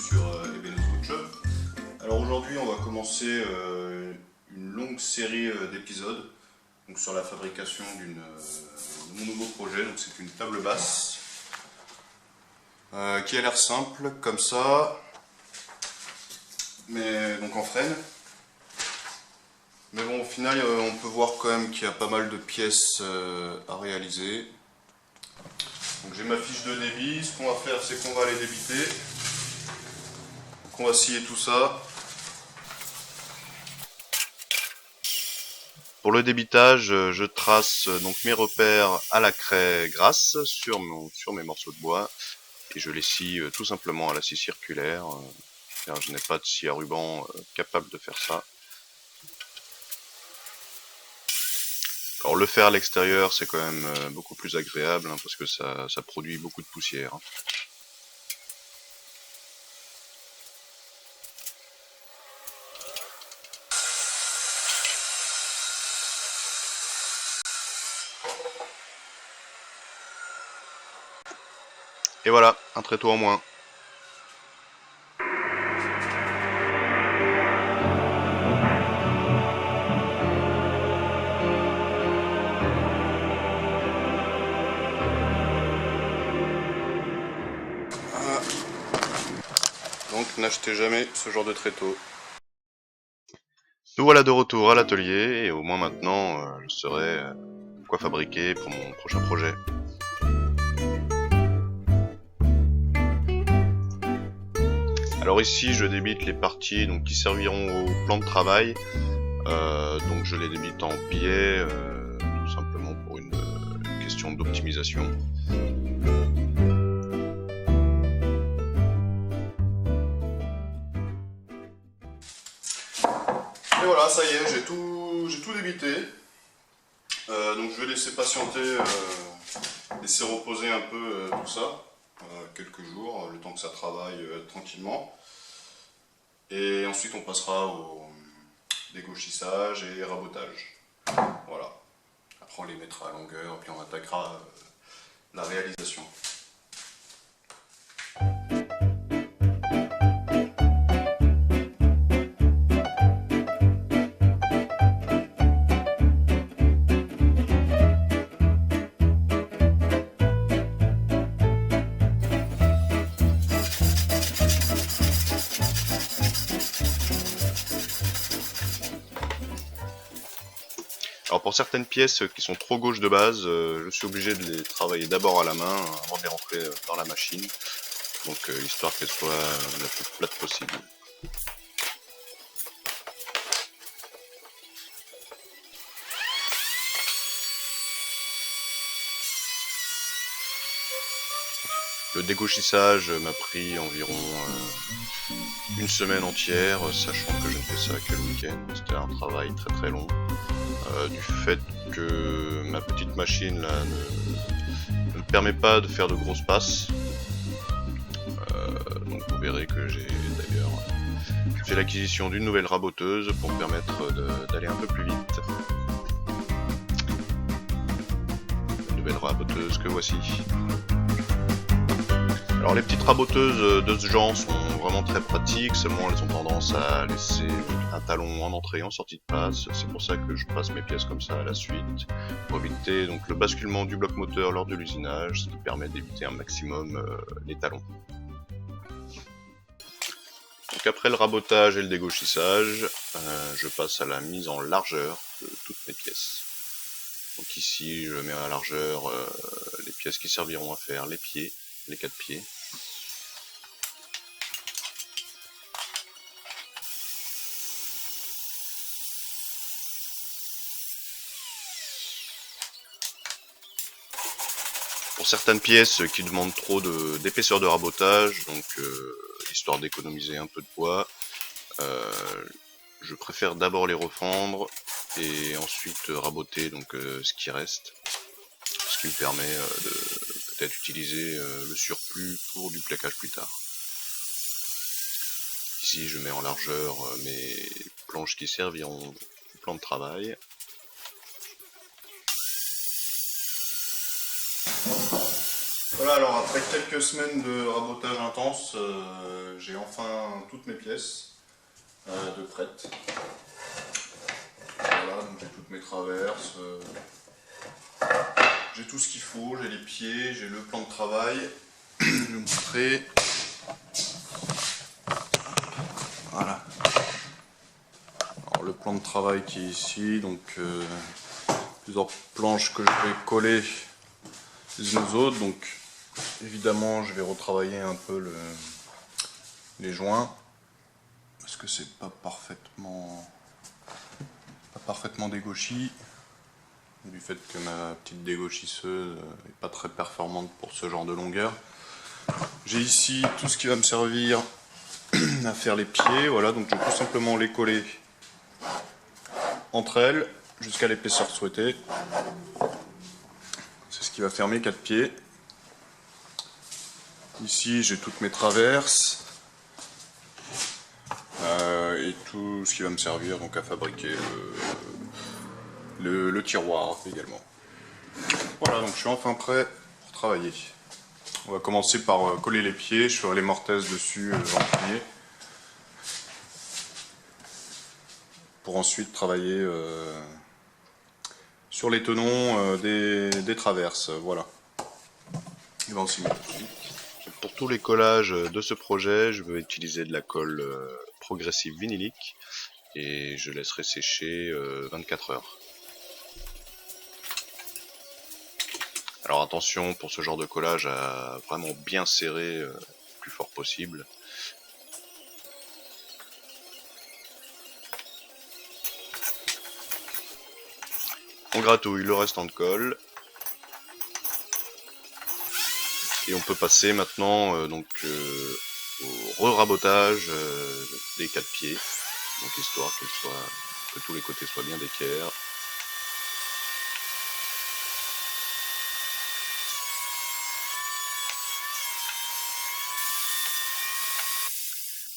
sur Ebenez Woodshop. Alors aujourd'hui on va commencer une longue série d'épisodes sur la fabrication de mon nouveau projet. Donc c'est une table basse qui a l'air simple comme ça, mais donc en frêne. Mais bon, au final on peut voir quand même qu'il y a pas mal de pièces à réaliser. Donc j'ai ma fiche de débit. Ce qu'on va faire, c'est qu'on va aller débiter. Donc on va scier tout ça. Pour le débitage, je trace donc mes repères à la craie grasse sur mes morceaux de bois et je les scie tout simplement à la scie circulaire, car je n'ai pas de scie à ruban capable de faire ça. Alors le faire à l'extérieur, c'est quand même beaucoup plus agréable parce que ça produit beaucoup de poussière. Et voilà, un tréteau en moins. Donc n'achetez jamais ce genre de tréteau. Nous voilà de retour à l'atelier et au moins maintenant je saurai quoi fabriquer pour mon prochain projet. Alors ici je débite les parties qui serviront au plan de travail. Donc je les débite en biais tout simplement pour une question d'optimisation. Et voilà, ça y est, j'ai tout débité. Donc je vais laisser patienter, laisser reposer un peu tout ça, quelques jours, le temps que ça travaille tranquillement. Et ensuite on passera au dégauchissage et rabotage. Voilà. Après on les mettra à longueur, puis on attaquera la réalisation. Alors pour certaines pièces qui sont trop gauches de base, je suis obligé de les travailler d'abord à la main avant de les rentrer dans la machine. Donc histoire qu'elles soient la plus plate possible. Le dégauchissage m'a pris environ une semaine entière, sachant que je ne fais ça que le week-end. C'était un travail très très long. Du fait que ma petite machine là ne me permet pas de faire de grosses passes. Donc vous verrez que j'ai d'ailleurs fait l'acquisition d'une nouvelle raboteuse pour me permettre d'aller un peu plus vite. Une nouvelle raboteuse que voici. Alors les petites raboteuses de ce genre sont vraiment très pratiques, seulement elles ont tendance à laisser un talon en entrée et en sortie de passe. C'est pour ça que je passe mes pièces comme ça à la suite, pour éviter donc le basculement du bloc moteur lors de l'usinage, ce qui permet d'éviter un maximum les talons. Donc après le rabotage et le dégauchissage, je passe à la mise en largeur de toutes mes pièces. Donc ici je mets à largeur les pièces qui serviront à faire les pieds, les 4 pieds. Pour certaines pièces qui demandent trop d'épaisseur de rabotage, donc histoire d'économiser un peu de poids, je préfère d'abord les refendre et ensuite raboter ce qui reste, ce qui me permet de peut-être utiliser le surplus pour du plaquage plus tard. Ici je mets en largeur mes planches qui serviront au plan de travail. Voilà, alors après quelques semaines de rabotage intense, j'ai enfin toutes mes pièces de prêtes. Voilà, donc j'ai toutes mes traverses, j'ai tout ce qu'il faut, j'ai les pieds, j'ai le plan de travail. Je vais vous montrer. Voilà. Alors le plan de travail qui est ici, donc plusieurs planches que je vais coller les unes aux autres. Donc évidemment je vais retravailler un peu les joints parce que c'est pas parfaitement dégauchi, du fait que ma petite dégauchisseuse n'est pas très performante pour ce genre de longueur. J'ai ici tout ce qui va me servir à faire les pieds, voilà, donc je vais tout simplement les coller entre elles jusqu'à l'épaisseur souhaitée. C'est ce qui va faire mes 4 pieds. Ici j'ai toutes mes traverses et tout ce qui va me servir donc à fabriquer le tiroir également. Voilà, donc je suis enfin prêt pour travailler. On va commencer par coller les pieds, je ferai les mortaises dessus en premier. Pour ensuite travailler sur les tenons des traverses, voilà. Et ben on s'y met tout de suite. Pour tous les collages de ce projet, je vais utiliser de la colle progressive vinylique et je laisserai sécher 24 heures. Alors attention pour ce genre de collage à vraiment bien serrer le plus fort possible. On gratouille le restant de colle. Et on peut passer maintenant au re-rabotage des 4 pieds, donc histoire que tous les côtés soient bien d'équerre.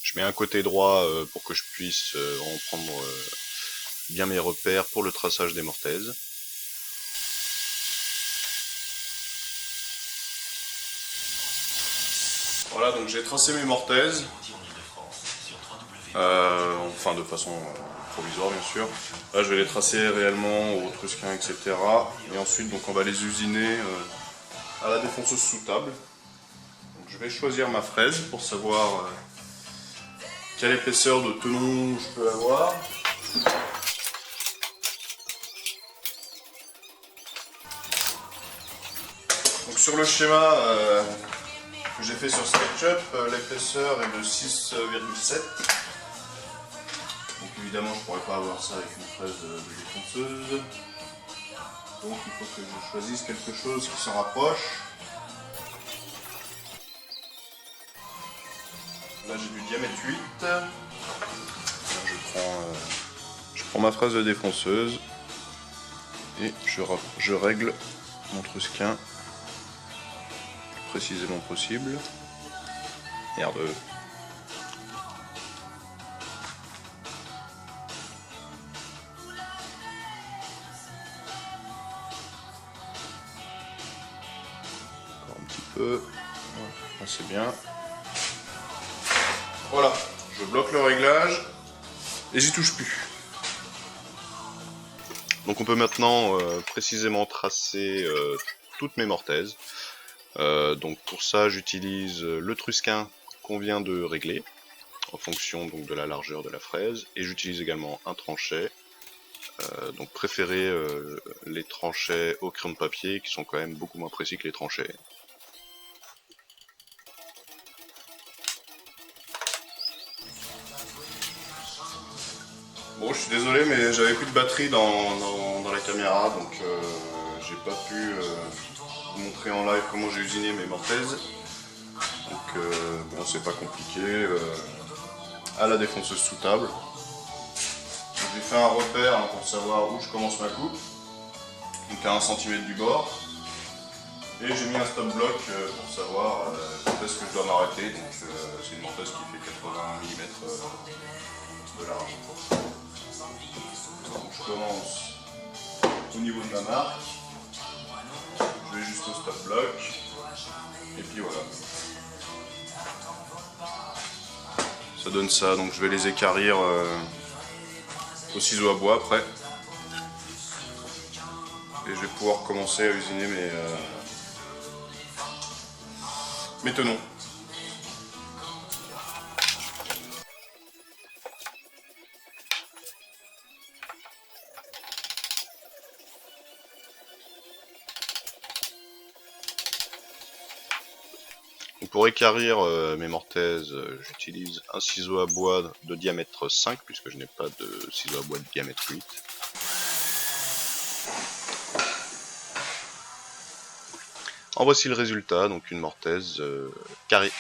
Je mets un côté droit pour que je puisse en prendre bien mes repères pour le traçage des mortaises. Voilà, donc j'ai tracé mes mortaises, enfin de façon provisoire bien sûr. Là je vais les tracer réellement au trusquin, etc. Et ensuite donc on va les usiner à la défonceuse sous table. Donc, je vais choisir ma fraise pour savoir quelle épaisseur de tenon je peux avoir. Donc sur le schéma que j'ai fait sur SketchUp, l'épaisseur est de 6,7. Donc évidemment je ne pourrais pas avoir ça avec une fraise de défonceuse. Donc il faut que je choisisse quelque chose qui s'en rapproche. Là j'ai du diamètre 8. Là, je prends ma fraise de défonceuse et je règle mon trusquin précisément possible. Merde. Encore un petit peu. Voilà, c'est bien. Voilà, je bloque le réglage et j'y touche plus. Donc on peut maintenant précisément tracer toutes mes mortaises. Donc pour ça j'utilise le trusquin qu'on vient de régler en fonction donc de la largeur de la fraise, et j'utilise également un tranchet. Donc préférez les tranchets au crayon de papier qui sont quand même beaucoup moins précis que les tranchets. Bon, je suis désolé, mais j'avais plus de batterie dans la caméra, donc j'ai pas pu vous montrer en live comment j'ai usiné mes mortaises. Donc bon, c'est pas compliqué, à la défonceuse sous table. J'ai fait un repère hein, pour savoir où je commence ma coupe, donc à 1 cm du bord. Et j'ai mis un stop block pour savoir quand est-ce que je dois m'arrêter. Donc c'est une mortaise qui fait 80 mm de large. Donc je commence au niveau de ma marque. Je vais jusqu'au stop block. Et puis voilà. Ça donne ça, donc je vais les équarrir au ciseau à bois après. Et je vais pouvoir commencer à usiner mes tenons. Pour équarrir mes mortaises, j'utilise un ciseau à bois de diamètre 5 puisque je n'ai pas de ciseau à bois de diamètre 8. En voici le résultat, donc une mortaise carrée.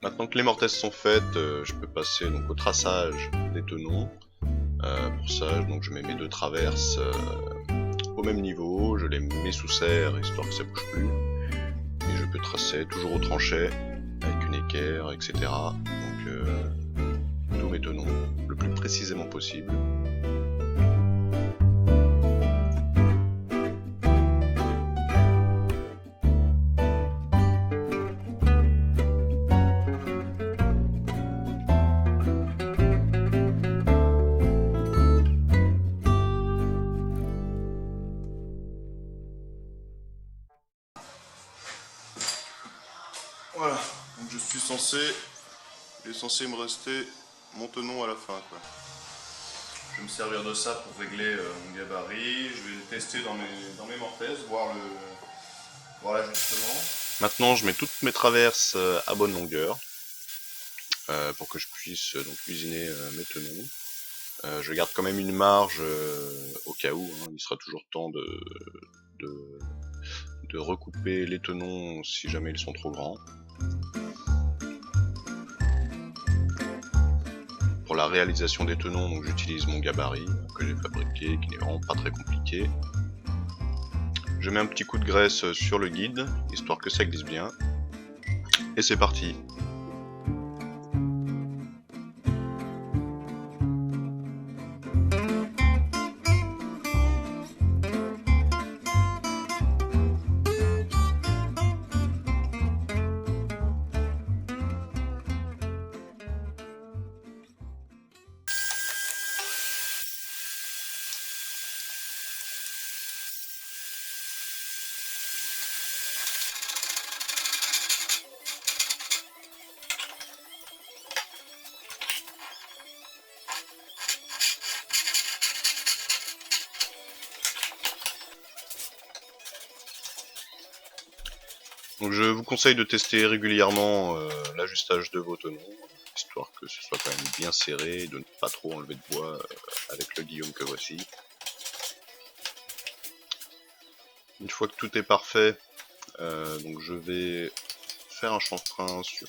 Maintenant que les mortaises sont faites, je peux passer donc au traçage des tenons. Pour ça, donc je mets mes deux traverses au même niveau, je les mets sous serre histoire que ça bouge plus. Et je peux tracer toujours au tranchet avec une équerre, etc. Donc tous mes tenons le plus précisément possible. Voilà, donc il est censé me rester mon tenon à la fin, quoi. Je vais me servir de ça pour régler mon gabarit. Je vais le tester dans mes mortaises, voir l'ajustement. Maintenant, je mets toutes mes traverses à bonne longueur pour que je puisse donc usiner mes tenons. Je garde quand même une marge au cas où, hein, il sera toujours temps de recouper les tenons si jamais ils sont trop grands. Pour la réalisation des tenons, donc j'utilise mon gabarit que j'ai fabriqué, qui n'est vraiment pas très compliqué. Je mets un petit coup de graisse sur le guide, histoire que ça glisse bien. Et c'est parti! Donc je vous conseille de tester régulièrement l'ajustage de vos tenons, histoire que ce soit quand même bien serré et de ne pas trop enlever de bois avec le Guillaume que voici. Une fois que tout est parfait, donc je vais faire un chanfrein sur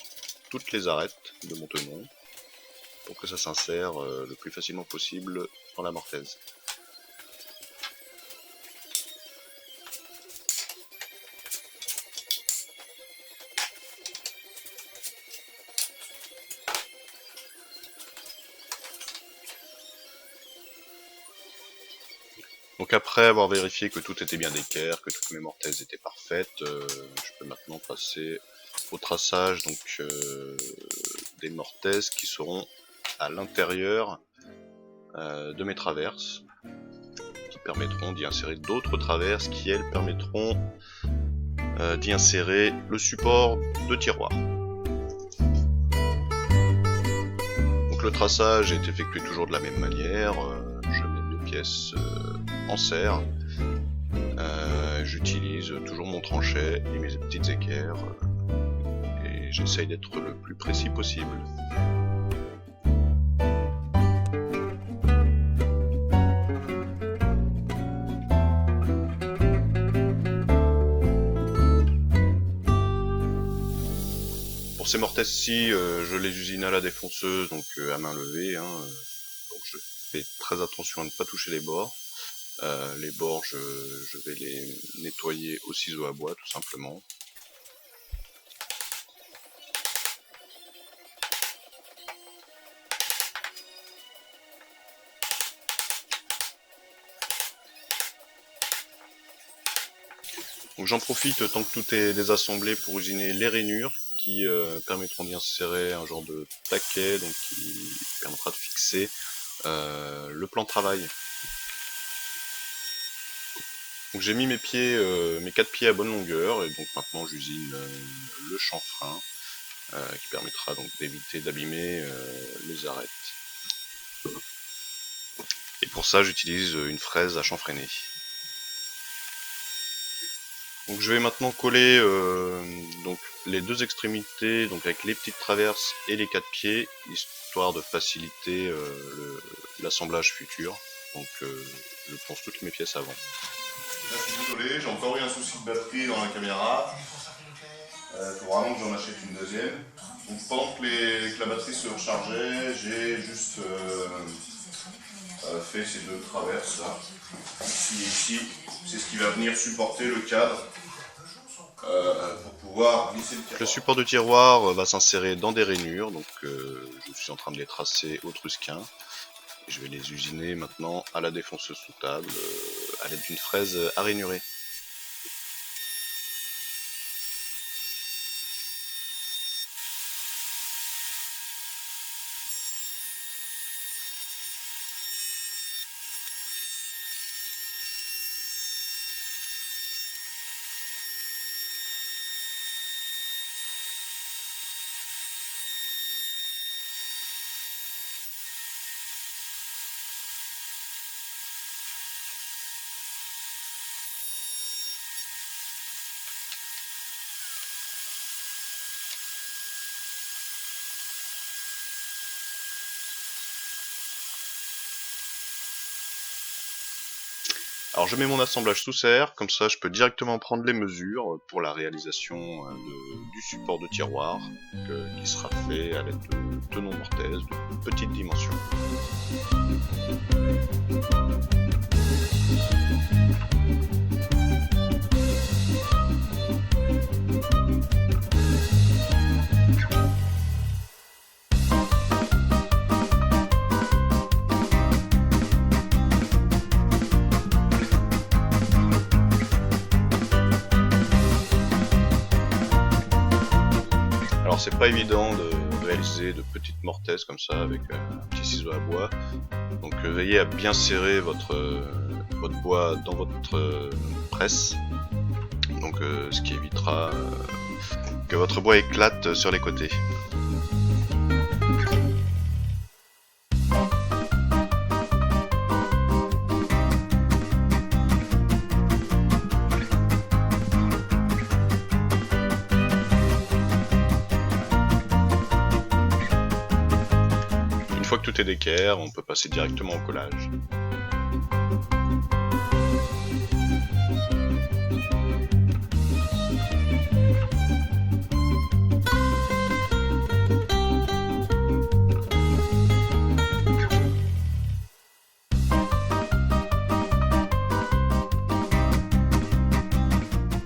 toutes les arêtes de mon tenon pour que ça s'insère le plus facilement possible dans la mortaise. Donc après avoir vérifié que tout était bien d'équerre, que toutes mes mortaises étaient parfaites, je peux maintenant passer au traçage donc, des mortaises qui seront à l'intérieur de mes traverses, qui permettront d'y insérer d'autres traverses qui elles permettront d'y insérer le support de tiroir. Donc le traçage est effectué toujours de la même manière, je mets mes pièces en serre, j'utilise toujours mon tranchet et mes petites équerres et j'essaye d'être le plus précis possible. Pour ces mortaises-ci, je les usine à la défonceuse, donc à main levée, hein, donc je fais très attention à ne pas toucher les bords. Les bords, je vais les nettoyer au ciseau à bois, tout simplement. Donc j'en profite tant que tout est désassemblé pour usiner les rainures qui permettront d'y insérer un genre de taquet, donc qui permettra de fixer le plan de travail. Donc j'ai mis mes pieds, mes 4 pieds à bonne longueur, et donc maintenant j'usine le chanfrein qui permettra donc d'éviter d'abîmer les arêtes. Et pour ça j'utilise une fraise à chanfreiner. Donc je vais maintenant coller donc les deux extrémités, donc avec les petites traverses et les 4 pieds, histoire de faciliter l'assemblage futur. Donc je ponce toutes mes pièces avant. Là, je suis désolé, j'ai encore eu un souci de batterie dans la caméra. Il faut vraiment que j'en achète une deuxième. Donc pendant que la batterie se rechargeait, j'ai juste fait ces deux traverses là. Ici et ici, c'est ce qui va venir supporter le cadre pour pouvoir glisser le tiroir. Le support de tiroir va s'insérer dans des rainures, donc je suis en train de les tracer au trusquin. Et je vais les usiner maintenant à la défonceuse sous table à l'aide d'une fraise à rainurer. Alors je mets mon assemblage sous serre, comme ça je peux directement prendre les mesures pour la réalisation du support de tiroir, qui sera fait à l'aide de tenons mortaises de petite dimension. Alors c'est pas évident de réaliser de petites mortaises comme ça avec un petit ciseau à bois, donc veillez à bien serrer votre bois dans votre presse, donc ce qui évitera que votre bois éclate sur les côtés. Une fois que tout est d'équerre, on peut passer directement au collage.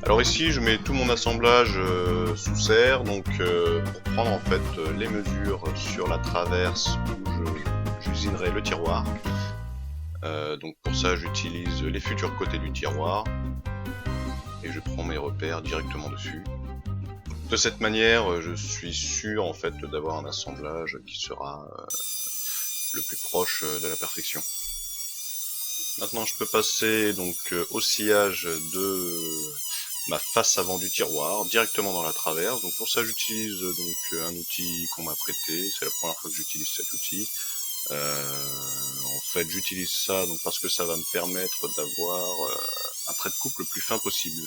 Alors ici je mets tout mon assemblage sous serre, donc pour prendre en fait les mesures sur la traverse où j'usinerai le tiroir. Donc pour ça j'utilise les futurs côtés du tiroir et je prends mes repères directement dessus. De cette manière je suis sûr en fait d'avoir un assemblage qui sera le plus proche de la perfection. Maintenant je peux passer donc au sciage de ma face avant du tiroir directement dans la traverse. Donc pour ça j'utilise donc un outil qu'on m'a prêté, c'est la première fois que j'utilise cet outil. En fait j'utilise ça donc parce que ça va me permettre d'avoir un trait de coupe le plus fin possible.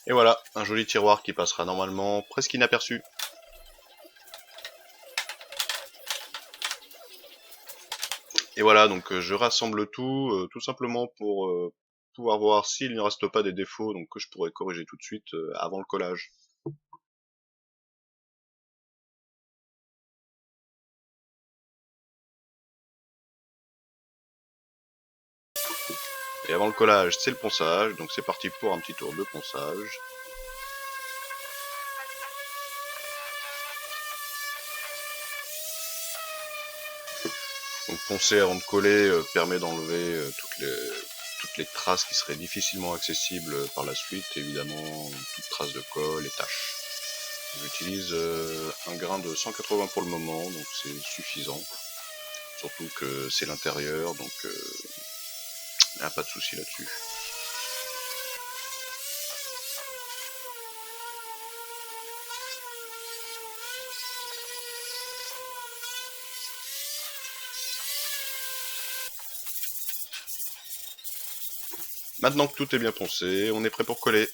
Et voilà, un joli tiroir qui passera normalement presque inaperçu. Et voilà, donc je rassemble tout, tout simplement pour pouvoir voir s'il ne reste pas des défauts donc que je pourrais corriger tout de suite avant le collage. Et avant le collage, c'est le ponçage, donc c'est parti pour un petit tour de ponçage. Donc poncer avant de coller permet d'enlever toutes les traces qui seraient difficilement accessibles par la suite, évidemment toutes traces de colle et taches. J'utilise un grain de 180 pour le moment, donc c'est suffisant. Surtout que c'est l'intérieur, donc il n'y a pas de souci là-dessus. Maintenant que tout est bien poncé, on est prêt pour coller.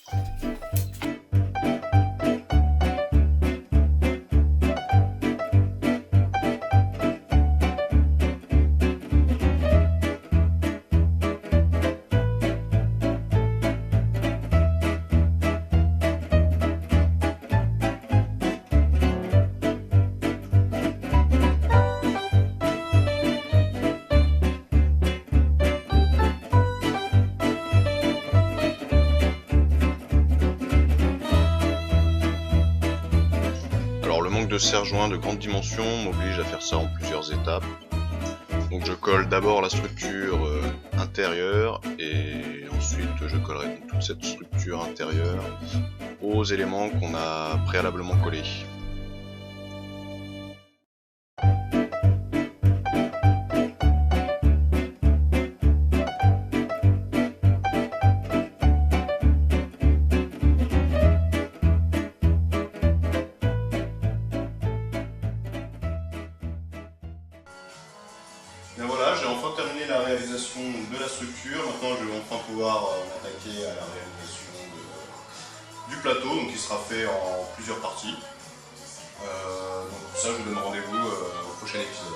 Alors le manque de serre-joint de grande dimension m'oblige à faire ça en plusieurs étapes. Donc je colle d'abord la structure intérieure et ensuite je collerai donc toute cette structure intérieure aux éléments qu'on a préalablement collés. Et voilà, j'ai enfin terminé la réalisation de la structure. Maintenant, je vais enfin pouvoir m'attaquer à la réalisation du plateau, donc qui sera fait en plusieurs parties. Donc pour ça, je vous donne rendez-vous au prochain épisode.